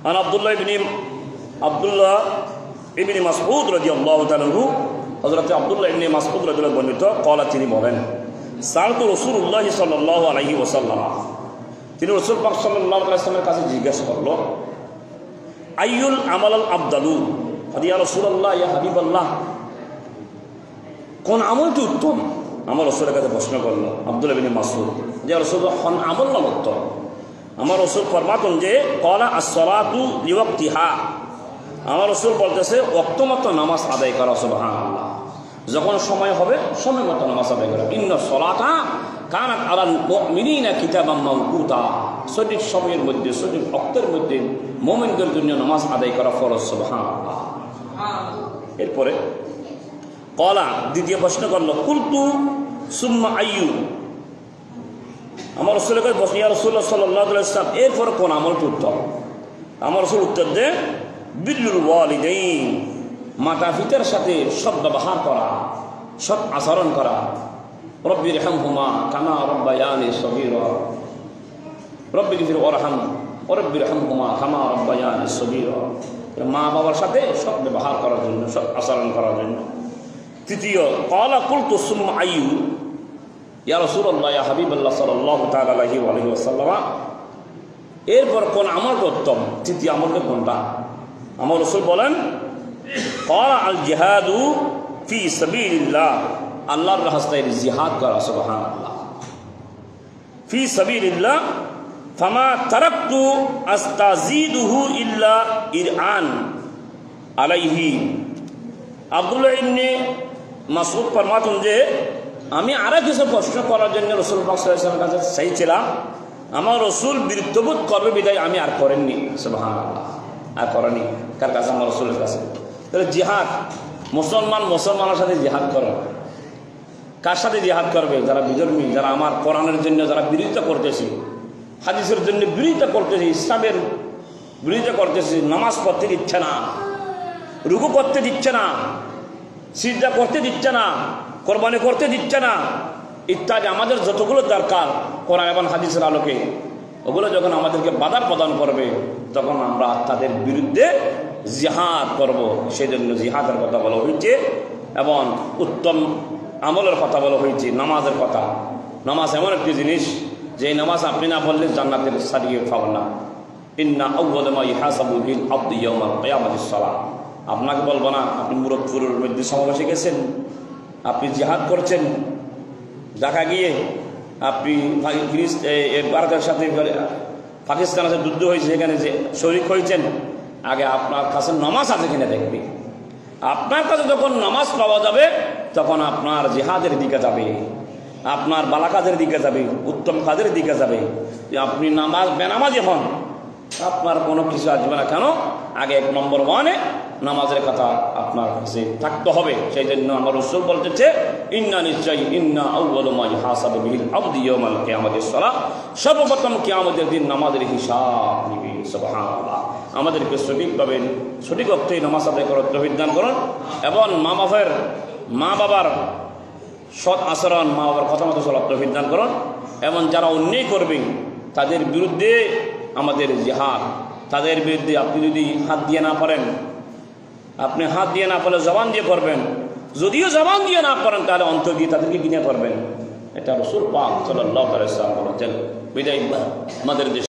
আন আব্দুল্লাহ ইবনে মাসউদ রাদিয়াল্লাহু তাআলা আনহু, হযরত আব্দুল্লাহ ইবনে মাসউদ রাদিয়াল্লাহু বর্ণিত, ক্বালা, তিনি বলেন, সালতু রাসূলুল্লাহ সাল্লাল্লাহু আলাইহি ওয়াসাল্লাম, তিনি রাসূল পাক সাল্লাল্লাহু আলাইহি ওয়াসাল্লামের কাছে জিজ্ঞাসা করলো, আইয়ুল আমাল আফদালু, ইয়া রাসূলুল্লাহ, ইয়া হাবিবাল্লাহ, কোন আমলটি উত্তম? আমার রাসূলের কাছে প্রশ্ন করলো আব্দুল্লাহ ইবনে মাসউদ, যে রাসূলুল্লাহ কোন আমল নাম উত্তম? আমার রাসূল ফরমাতেন যে ক্বালা আস-সালাতু লিওয়াক্তিহা, আমার রাসূল বলতেছে ওয়াক্ত মতো নামাজ আদায় করা। সুবহানাল্লাহ, যখন সময় হবে সময় মতো নামাজ আদায় করা। ইন্নাস সালাতা কানাত আলাল মুমিনিনা কিতাবাম মাওকুতা, সঠিক সময়ের মধ্যে সঠিক ওয়াক্তের মধ্যে মুমিনদের জন্য নামাজ আদায় করা ফরজ। সুবহানাল্লাহ। এরপরে ক্বালা, দ্বিতীয় প্রশ্ন করলো, কুলতু সুম্মা আইয়ু, আমার রাসূলের কাছে বসে, ইয়া রাসূলুল্লাহ সাল্লাল্লাহু আলাইহি ওয়াসাল্লাম, এরপর কোন আমলটি উত্তম? আমার রাসূল উত্তর দেন, বিররুল ওয়ালিদাইন, মাতা পিতার সাথে সৎ ব্যবহার করা, সৎ আচরণ করা। রব্বিরহামহুমা কামা রাব্বায়ানি সগীরা, রব্বিগফির ওয়ারহাম রব্বিরহামহুমা কামা রাব্বায়ানি সগীরা, মা বাবার সাথে সৎ ব্যবহার করার জন্য, সৎ আচরণ করার জন্য। তৃতীয়, ক্বালা কুলতু সুম্মা আইয়ু, ইয়া রাসূলুল্লাহ, ইয়া হাবিবাল্লাহ সাল্লাল্লাহু তাআলা আলাইহি ওয়া সাল্লাম, এরপর কোন আমলটা উত্তম? তৃতীয় আমলটা কোনটা? আমার রাসূল বলেন, ক্বালা আল জিহাদু ফি সাবিলিল্লাহ, আল্লাহর রাস্তায় জিহাদ করা। সুবহানাল্লাহ। ফি সাবিলিল্লাহ ফামা তারাকতু আস্তাজিদুহু ইল্লা ইরআন আলাইহি। আব্দুল্লাহ ইবনে মাসউদ ফরমাতেন যে আমি আরো কিছু প্রশ্ন করার জন্য রাসূল পাক সাল্লাল্লাহু আলাইহি ওয়াসাল্লামের কাছে চাইছিলাম, আমার রাসূল বিরক্তবোধ করবে বিদায় আমি আর করেননি। সুবহানাল্লাহ, আর করেনি। কার কাছে? আমার রাসূলের কাছে। তাহলে জিহাদ, মুসলমানের সাথে জিহাদ করো। কার সাথে জিহাদ করবে? যারা বিধর্মী, যারা আমার কোরআনের জন্য যারা বিরোধিতা করতেছে, হাদিসের জন্য বিরোধিতা করতেছে, ইসলামের বিরোধিতা করতেছে, নামাজ পড়তে দিচ্ছে না, রুকু করতে দিচ্ছে না, সিজদা করতে দিচ্ছে না, কোরবানি করতে দিচ্ছে না, ইত্যাদি আমাদের যতগুলো দরকার কোরআন এবং হাদিসের আলোকে, ওগুলো যখন আমাদেরকে বাধা প্রদান করবে তখন আমরা তাদের বিরুদ্ধে জিহাদ করব। সেই জন্য জিহাদের কথা বলা হয়েছে এবং উত্তম আমলের কথা বলা হয়েছে, নামাজের কথা। নামাজ এমন একটি জিনিস যে নামাজ আপনি না পড়লে জান্নাতের সারিয়ে পাবেন না। ইন্না আউয়ালা মা ইহাসাবু বিল আবদি ইয়াওমাল কিয়ামাতিস সালাহ। আপনাকে বলবো না, আপনি মুরাদপুরের মধ্যে সমাবেশে গেছেন, আপনি জিহাদ করছেন, ঢাকা গিয়ে আপনি ভারতের সাথে পাকিস্তানের সাথে যুদ্ধ হয়েছে, সেখানে যে শরীক হয়েছেন, আগে আপনার কাছে নামাজ আছে কিনা দেখবে। আপনার কাছে যখন নামাজ পাওয়া যাবে তখন আপনার জিহাদের দিকে যাবে, আপনার বালা কাজের দিকে যাবে, উত্তম কাজের দিকে যাবে। আপনি বেনামাজি হন, আপনার কোনো কিছু আসবে না। কেন? আগে 1 নম্বর নামাজের কথা আপনার কাছে থাকতে হবে। সেই জন্য আমার রাসূল বলতেছে, ইন্না নিশ্চয় ইন্না আউয়ালু মা ইহাসাবু বিল আবদি ইয়াওমাল কিয়ামাতিস সালাহ, সর্বপ্রথম কিয়ামতের দিন নামাজের হিসাব নিবে। সুবহানাল্লাহ। আমাদেরকে সঠিকভাবে সঠিক অর্থে নামাজ আদায় করার তৌফিক দান করুন এবং মা বাবার সৎ আচরণ, মা বাবার কথা মতো চলার তৌফিক দান করুন এবং যারা অন্যায় করবে তাদের বিরুদ্ধে আমাদের জিহাদ। তাদের বিরুদ্ধে আপনি যদি হাত দিয়ে না পারেন, আপনি হাত দিয়ে না পারলে জবান দিয়ে করবেন, যদিও জবান দিয়ে না পারেন তাহলে অন্তর দিয়ে তাদেরকে কিনে করবেন। এটা রাসূল পাক সাল্লাল্লাহু আলাইহি ওয়াসাল্লাম বলেছেন। বিদায় আমাদের দেশ